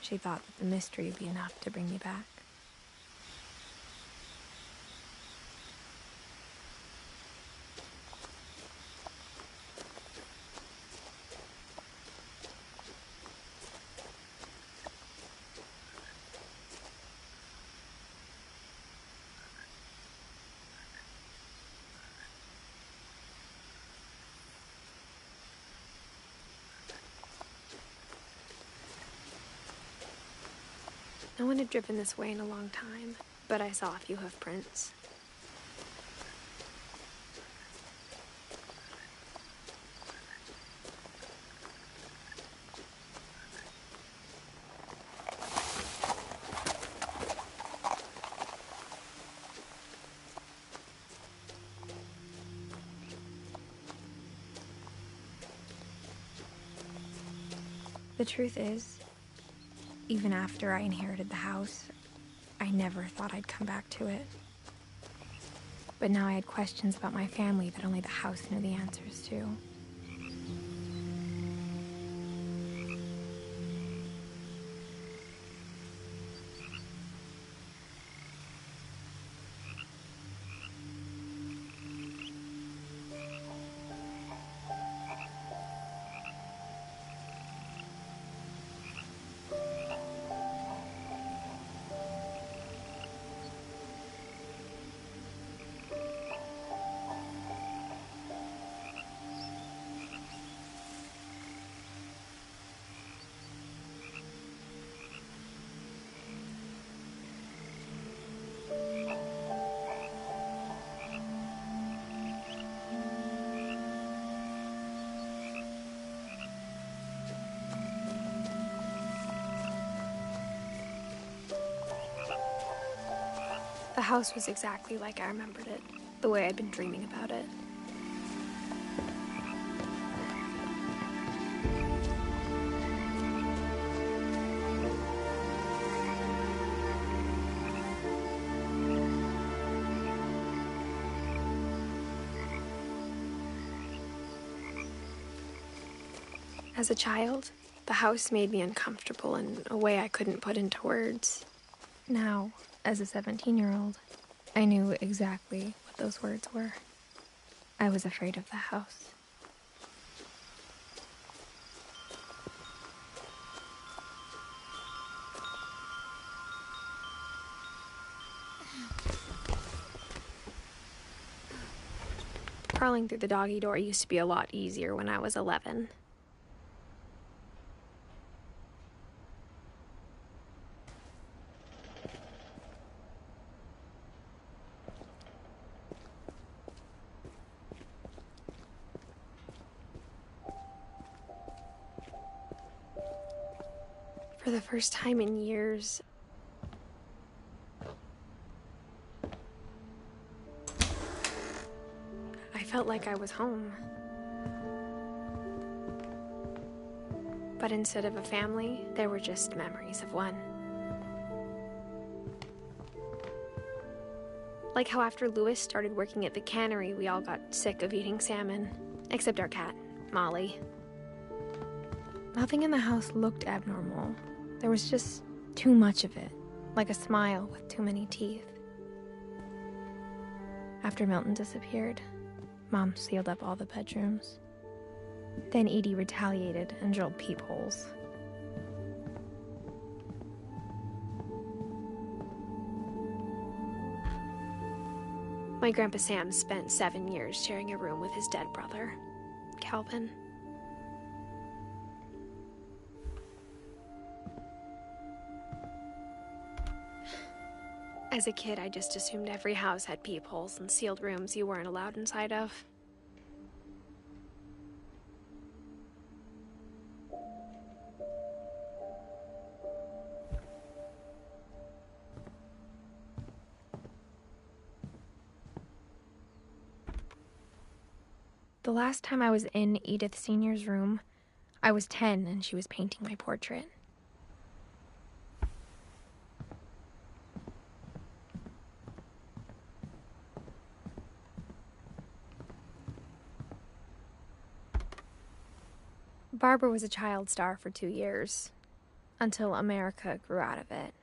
She thought that the mystery would be enough to bring me back. No one had driven this way in a long time, but I saw a few hoof prints. The truth is, even after I inherited the house, I never thought I'd come back to it. But now I had questions about my family that only the house knew the answers to. The house was exactly like I remembered it, the way I'd been dreaming about it. As a child, the house made me uncomfortable in a way I couldn't put into words. Now, as a 17-year-old, I knew exactly what those words were. I was afraid of the house. Crawling through the doggy door used to be a lot easier when I was 11. For the first time in years, I felt like I was home. But instead of a family, there were just memories of one. Like how after Louis started working at the cannery, we all got sick of eating salmon, except our cat, Molly. Nothing in the house looked abnormal. There was just too much of it, like a smile with too many teeth. After Milton disappeared, Mom sealed up all the bedrooms. Then Edie retaliated and drilled peepholes. My Grandpa Sam spent 7 years sharing a room with his dead brother, Calvin. As a kid, I just assumed every house had peepholes and sealed rooms you weren't allowed inside of. The last time I was in Edith Sr.'s room, I was 10 and she was painting my portrait. Barbara was a child star for 2 years. until America grew out of it.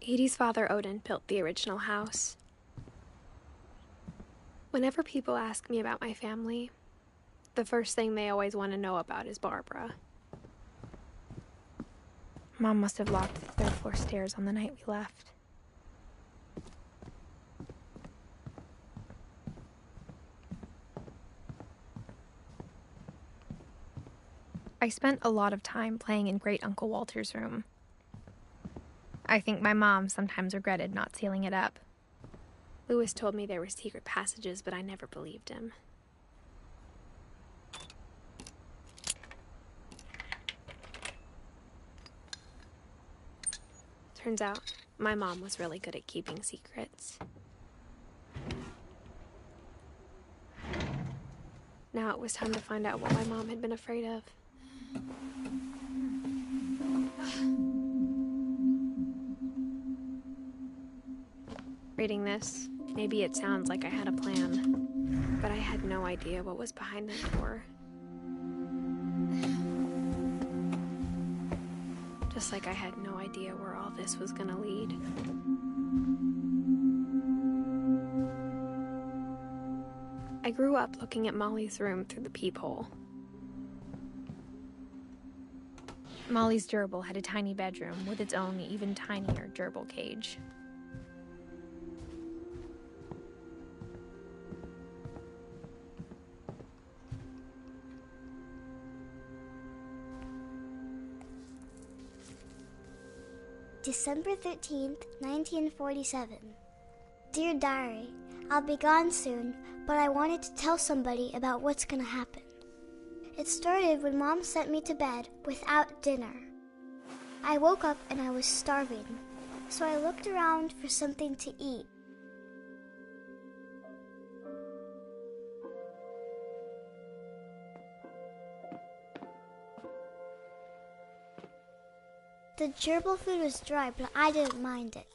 Edie's father, Odin, built the original house. Whenever people ask me about my family, the first thing they always want to know about is Barbara. Mom must have locked the third floor stairs on the night we left. I spent a lot of time playing in Great Uncle Walter's room. I think my mom sometimes regretted not sealing it up. Louis told me there were secret passages, but I never believed him. Turns out, my mom was really good at keeping secrets. Now it was time to find out what my mom had been afraid of. Reading this, maybe it sounds like I had a plan, but I had no idea what was behind that door. Just like I had no idea where all this was gonna lead. I grew up looking at Molly's room through the peephole. Molly's gerbil had a tiny bedroom with its own even tinier gerbil cage. December 13th, 1947. Dear Diary, I'll be gone soon, but I wanted to tell somebody about what's gonna happen. It started when Mom sent me to bed without dinner. I woke up and I was starving, so I looked around for something to eat. The gerbil food was dry, but I didn't mind it.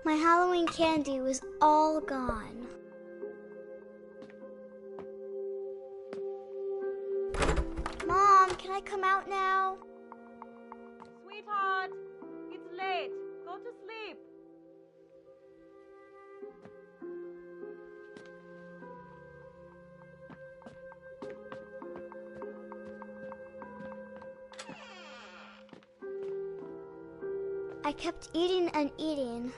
My Halloween candy was all gone. Mom, can I come out now? Sweetheart, it's late. Go to sleep. I kept eating and eating.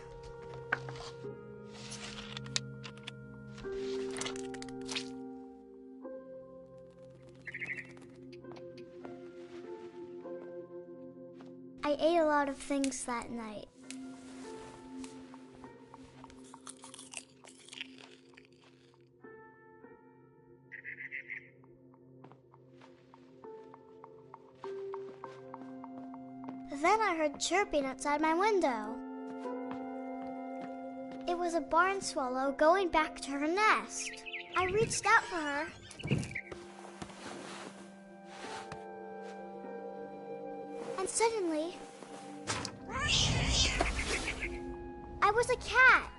I ate a lot of things that night. Then I heard chirping outside my window. It was a barn swallow going back to her nest. I reached out for her. And suddenly, I was a cat.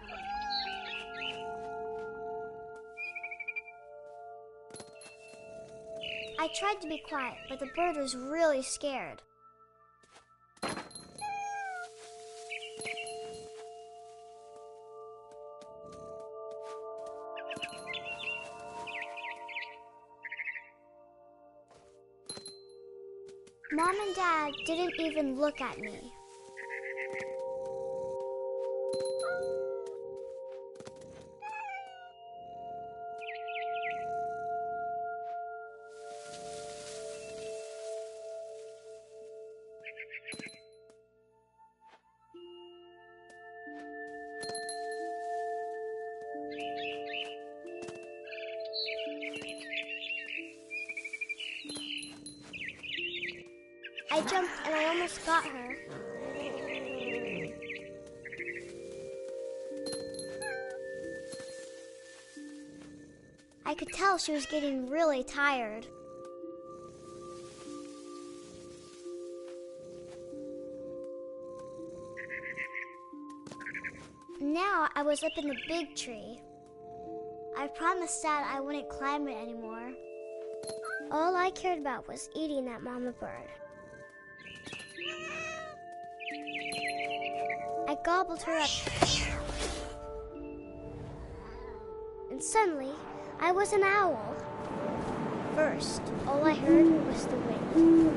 I tried to be quiet, but the bird was really scared. Mom and Dad didn't even look at me. I jumped and I almost got her. I could tell she was getting really tired. Now I was up in the big tree. I promised Dad I wouldn't climb it anymore. All I cared about was eating that mama bird. I gobbled her up. And suddenly, I was an owl. First, all I heard was the wind.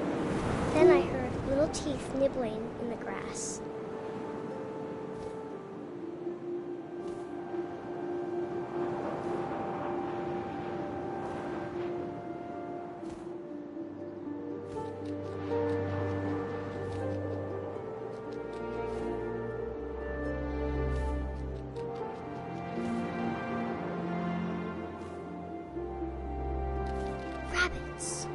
Then I heard little teeth nibbling in the grass. Rabbits.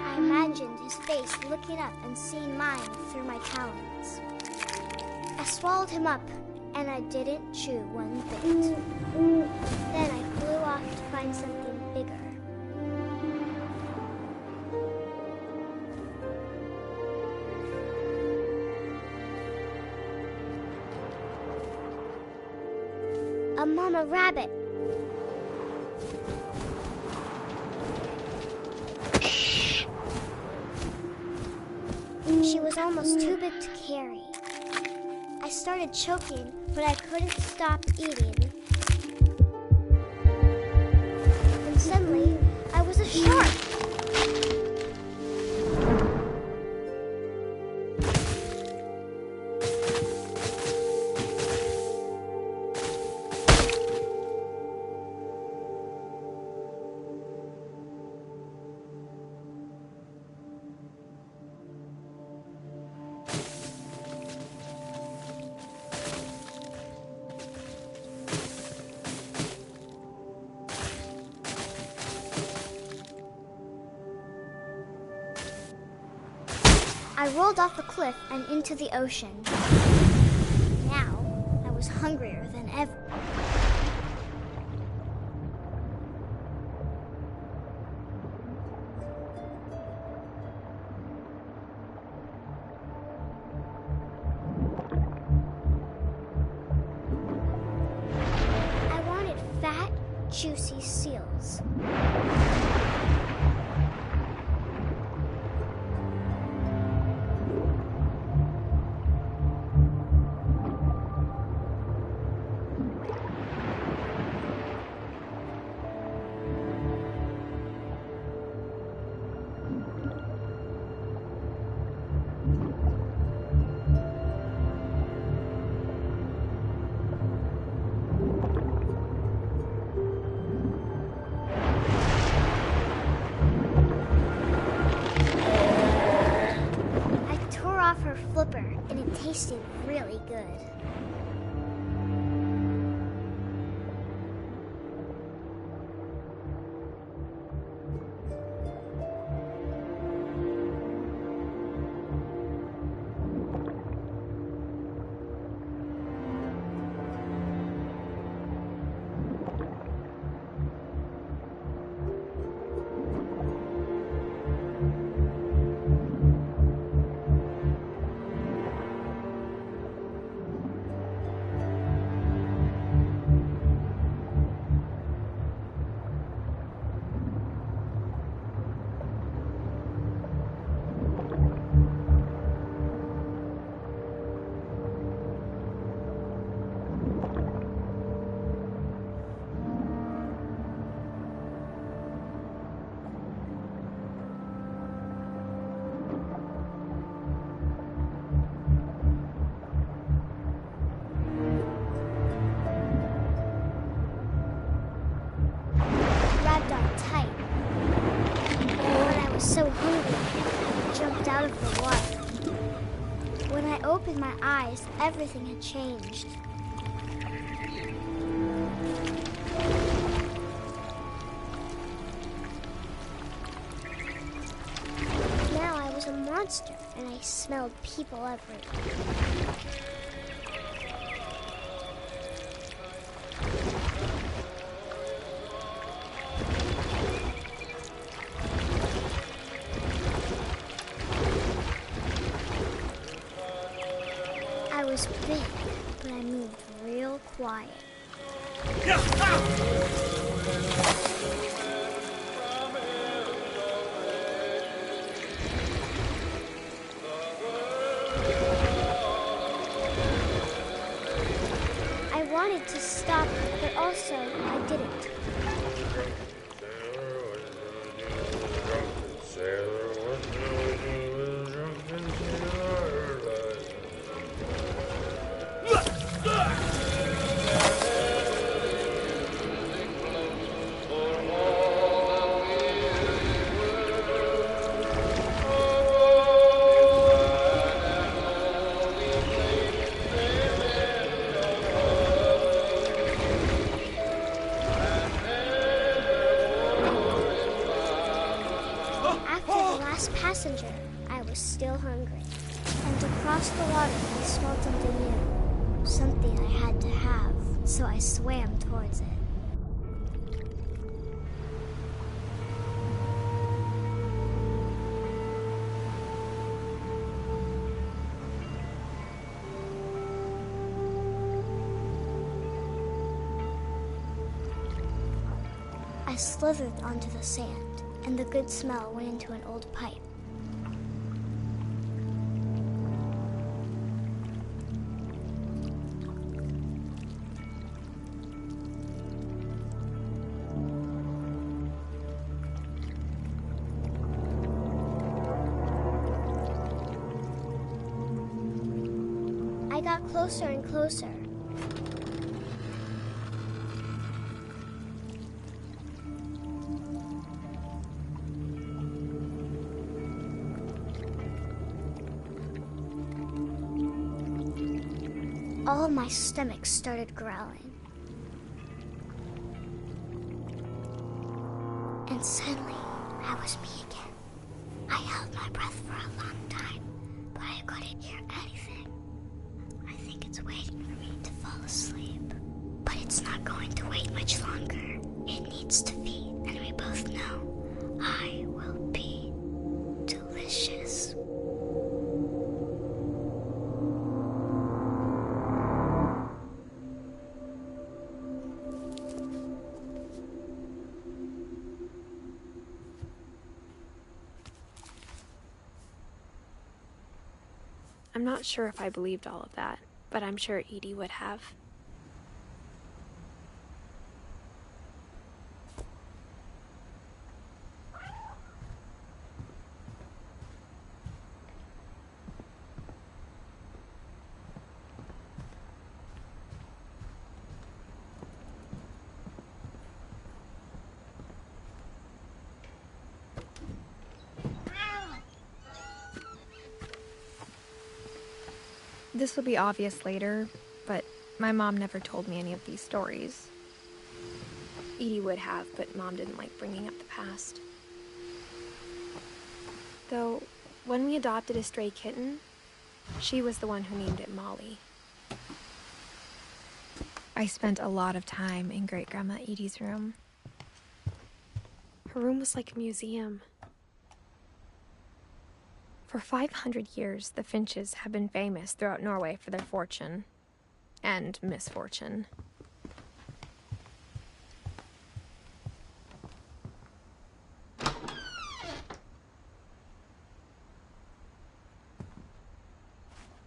I imagined his face looking up and seeing mine through my talons. I swallowed him up, and I didn't chew one bit. Then I flew off to find something bigger. A mama rabbit. She was almost too big to carry. I started choking, but I couldn't stop eating. And suddenly, I was a shark. I rolled off the cliff and into the ocean. Now, I was hungrier than ever. I wanted fat, juicy seals. Her flipper, and it tasted really good. So hungry, I jumped out of the water. When I opened my eyes, everything had changed. Now I was a monster. monster, and I smelled people everywhere. I was big, but I moved real quiet. I wanted to stop, but also I didn't. Passenger, I was still hungry. And to cross the water, I smelled something new. Something I had to have, so I swam towards it. I slithered onto the sand, and the good smell went into an old pipe. I got closer and closer. All of my stomach started growling. And suddenly, I was me again. I held my breath for a long time, but I couldn't hear anything. I think it's waiting for me to fall asleep. But it's not going to wait much longer. It needs to feed, and we both know I will be delicious. I'm not sure if I believed all of that, but I'm sure Edie would have. This will be obvious later, but my mom never told me any of these stories. Edie would have, but Mom didn't like bringing up the past. Though, when we adopted a stray kitten, she was the one who named it Molly. I spent a lot of time in Great-Grandma Edie's room. Her room was like a museum. For 500 years, the Finches have been famous throughout Norway for their fortune and misfortune.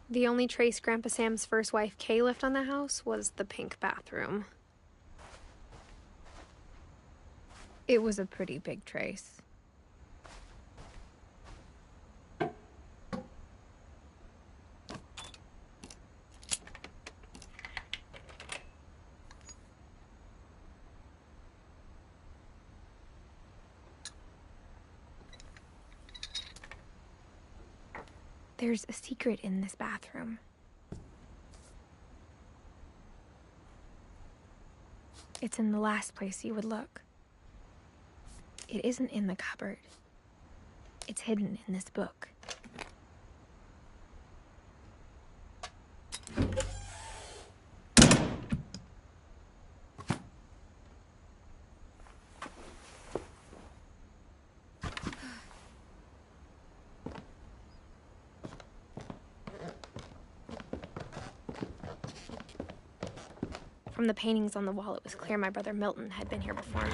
The only trace Grandpa Sam's first wife, Kay, left on the house was the pink bathroom. It was a pretty big trace. There's a secret in this bathroom. It's in the last place you would look. It isn't in the cupboard. It's hidden in this book. From the paintings on the wall, it was clear my brother Milton had been here before me.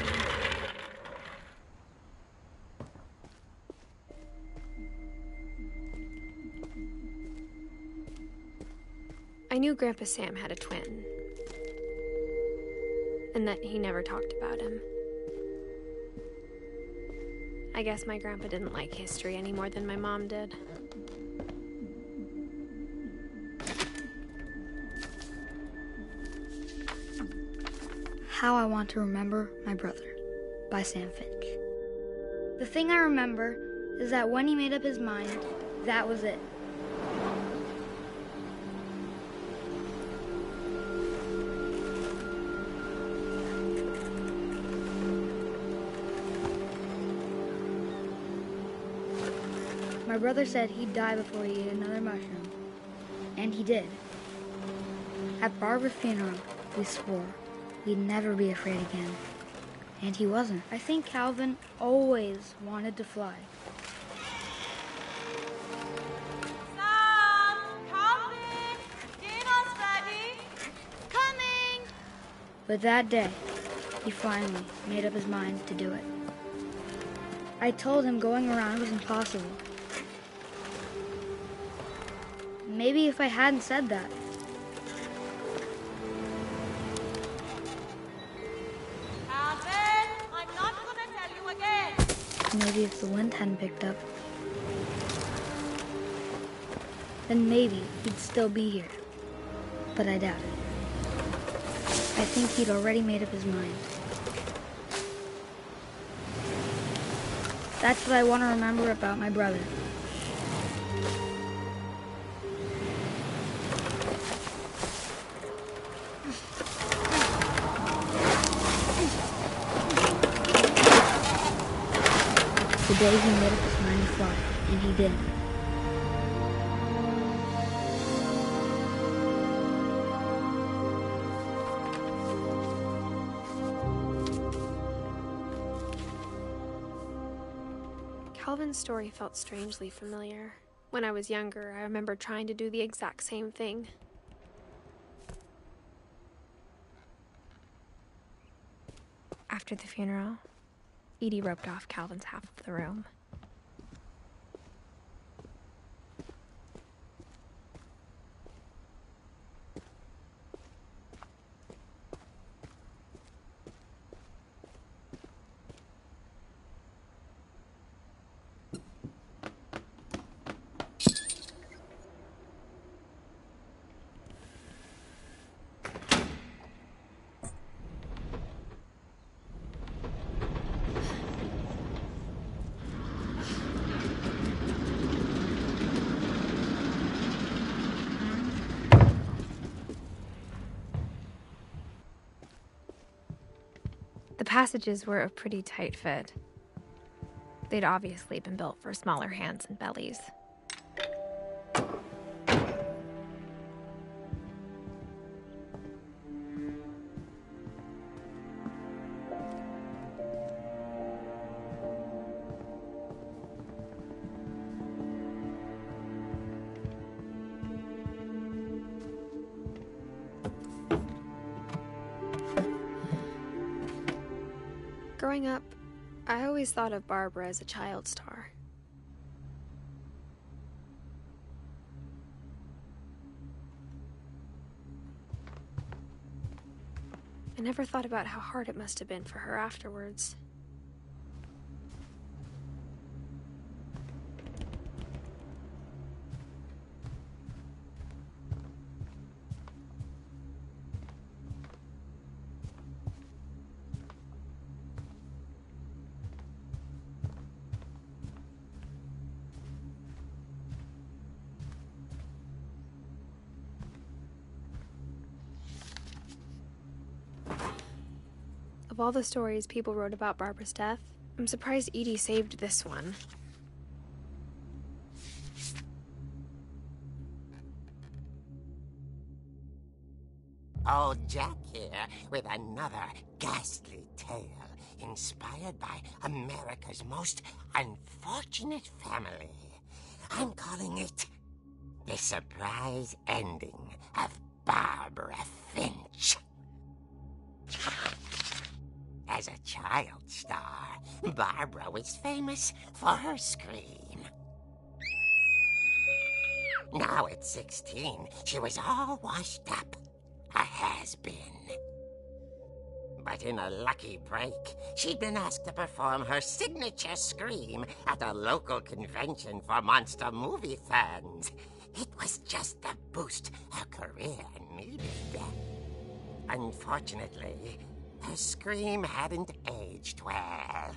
I knew Grandpa Sam had a twin, and that he never talked about him. I guess my grandpa didn't like history any more than my mom did. How I Want to Remember My Brother by Sam Finch. The thing I remember is that when he made up his mind, that was it. My brother said he'd die before he ate another mushroom. And he did. At Barbara's funeral, we swore we'd never be afraid again. And he wasn't. I think Calvin always wanted to fly. Sam! Calvin! Dinner's ready! Coming! But that day, he finally made up his mind to do it. I told him going around was impossible. Maybe if I hadn't said that. Calvin, I'm not gonna tell you again. Maybe if the wind hadn't picked up, then maybe he'd still be here. But I doubt it. I think he'd already made up his mind. That's what I want to remember about my brother. The day he made up his mind to fly, and he did. Calvin's story felt strangely familiar. When I was younger, I remember trying to do the exact same thing. After the funeral, Edie roped off Calvin's half of the room. The passages were a pretty tight fit. They'd obviously been built for smaller hands and bellies. Growing up, I always thought of Barbara as a child star. I never thought about how hard it must have been for her afterwards. Of all the stories people wrote about Barbara's death, I'm surprised Edie saved this one. Old Jack here with another ghastly tale inspired by America's most unfortunate family. I'm calling it The Surprise Ending of Barbara Finch. As a child star, Barbara was famous for her scream. Now at 16, she was all washed up, a has-been. But in a lucky break, she'd been asked to perform her signature scream at a local convention for monster movie fans. It was just the boost her career needed. Unfortunately, her scream hadn't aged well.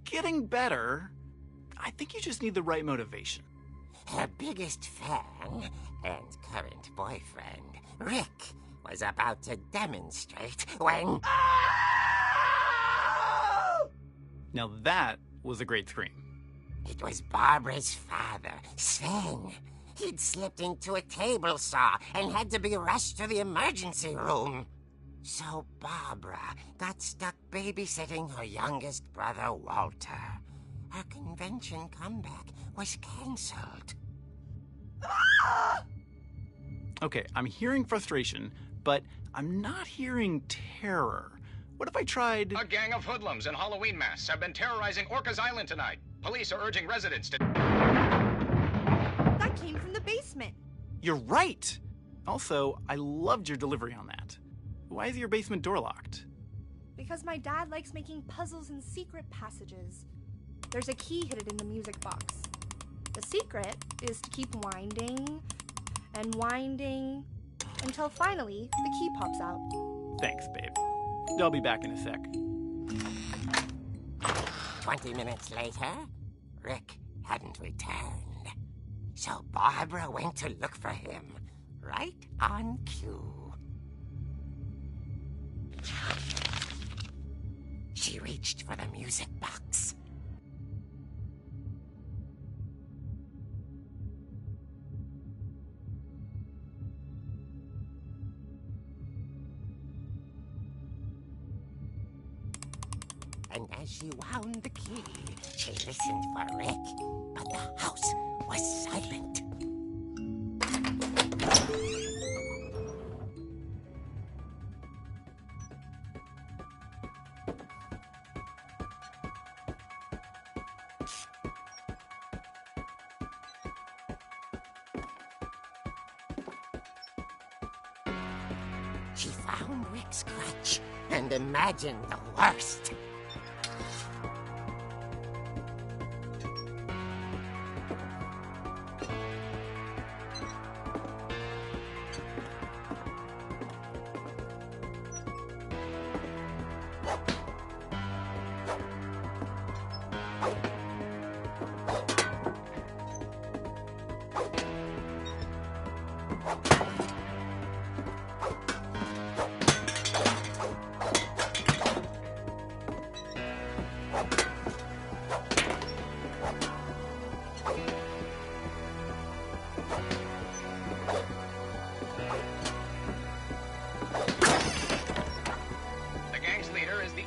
Getting better. I think you just need the right motivation. Her biggest fan and current boyfriend, Rick, was about to demonstrate when... Now that was a great scream. It was Barbara's father, Sven. He'd slipped into a table saw and had to be rushed to the emergency room. So Barbara got stuck babysitting her youngest brother, Walter. Her convention comeback was cancelled. Okay, I'm hearing frustration, but I'm not hearing terror. What if I tried... A gang of hoodlums in Halloween masks have been terrorizing Orcas Island tonight. Police are urging residents to... That came from the basement. You're right! Also, I loved your delivery on that. Why is your basement door locked? Because my dad likes making puzzles and secret passages. There's a key hidden in the music box. The secret is to keep winding and winding until finally the key pops out. Thanks, babe. I'll be back in a sec. 20 minutes later, Rick hadn't returned. So Barbara went to look for him, right on cue. She reached for the music box. And as she wound the key, she listened for Rick, but the house was silent. She found Rick's crutch and imagined the worst.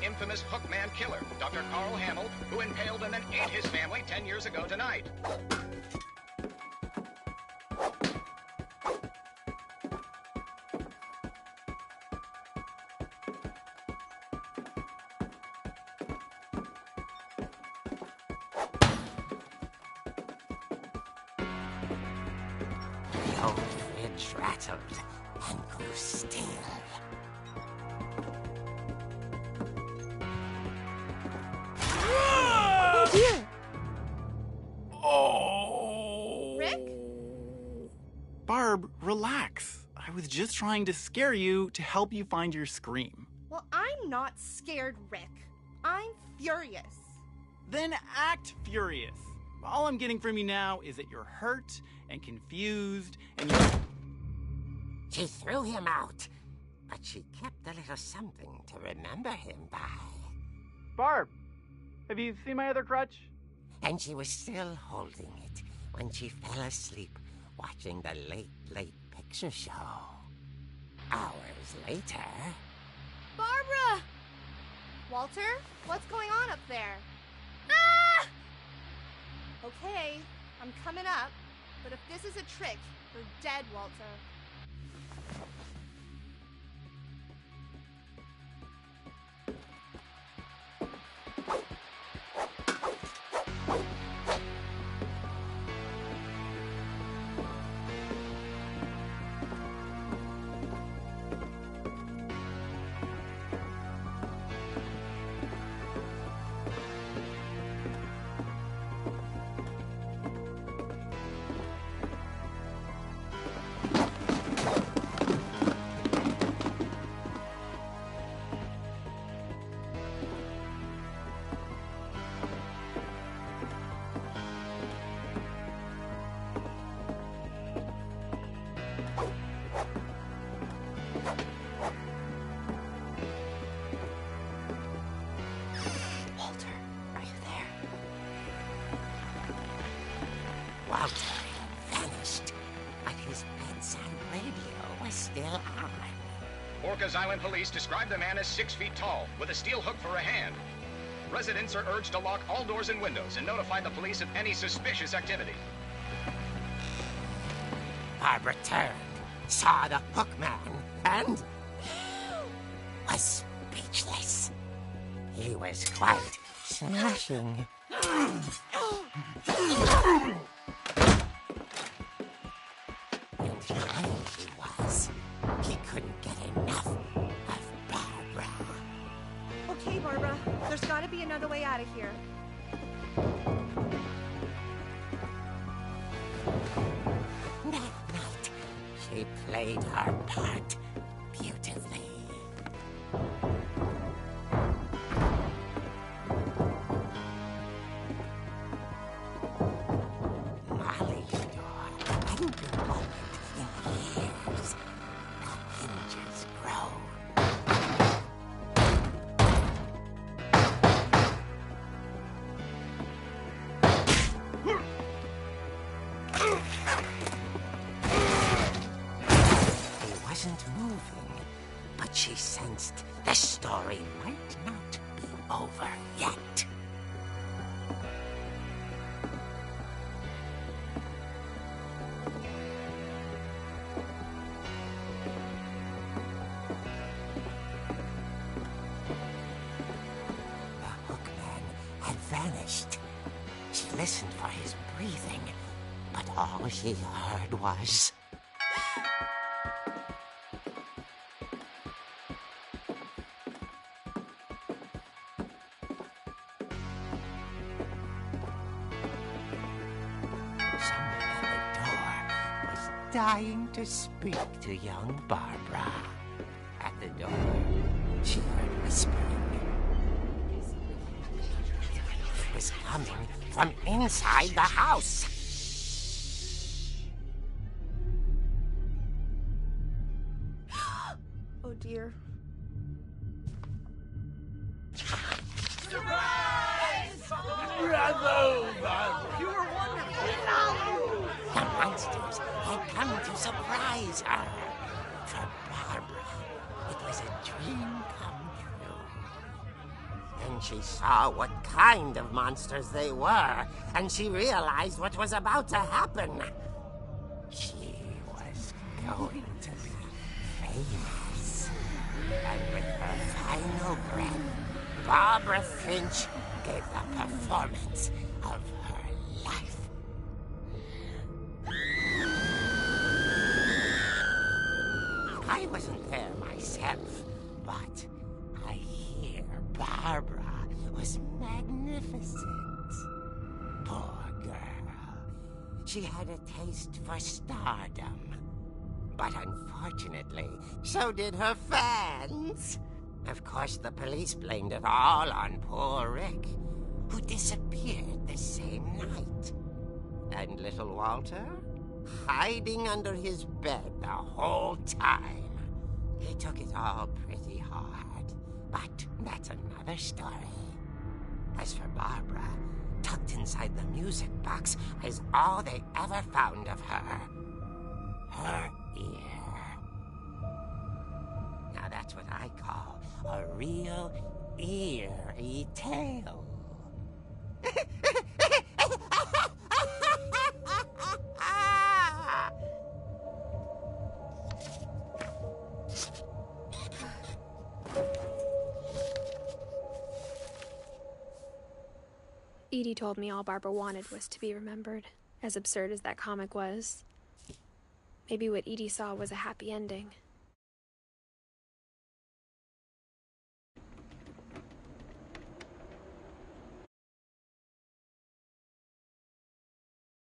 Infamous Hookman killer, Dr. Carl Hamill, who impaled and then ate his family 10 years ago tonight. The old fridge rattled and grew still. Oh dear! Oh! Rick? Barb, relax. I was just trying to scare you to help you find your scream. Well, I'm not scared, Rick. I'm furious. Then act furious. All I'm getting from you now is that you're hurt and confused and you're... She threw him out, but she kept a little something to remember him by. Barb, have you seen my other crutch? And she was still holding it when she fell asleep watching the late picture show. Hours later... Barbara! Walter, what's going on up there? Ah! Okay, I'm coming up, but if this is a trick, you're dead, Walter. Rikers Island police describe the man as 6 feet tall, with a steel hook for a hand. Residents are urged to lock all doors and windows and notify the police of any suspicious activity. Barbara turned, saw the hook man, and was speechless. He was quite smashing. And there he was. He couldn't get enough of Barbara. Okay, Barbara, there's gotta be another way out of here. That night, she played her part beautifully. Molly's door hadn't been opened in years. The hinges grow. He wasn't moving, but she sensed the story might not be over yet. The hookman had vanished. She listened for his breathing, but all she heard was... someone at the door was dying to speak to young Barbara. At the door, she heard whispering. It was coming from inside the house. Oh dear. The monsters had come to surprise her. For Barbara, it was a dream come true. Then she saw what kind of monsters they were, and she realized what was about to happen. She was going to be famous. And with her final breath, Barbara Finch gave the performance of her life. I wasn't there myself, but I hear Barbara was magnificent. Poor girl. She had a taste for stardom. But unfortunately, so did her fans. Of course, the police blamed it all on poor Rick, who disappeared the same night. And little Walter? Hiding under his bed the whole time. He took it all pretty hard, but that's another story. As for Barbara, tucked inside the music box is all they ever found of her. Her ear. Now that's what I call a real eerie tale. Edie told me all Barbara wanted was to be remembered, as absurd as that comic was. Maybe what Edie saw was a happy ending.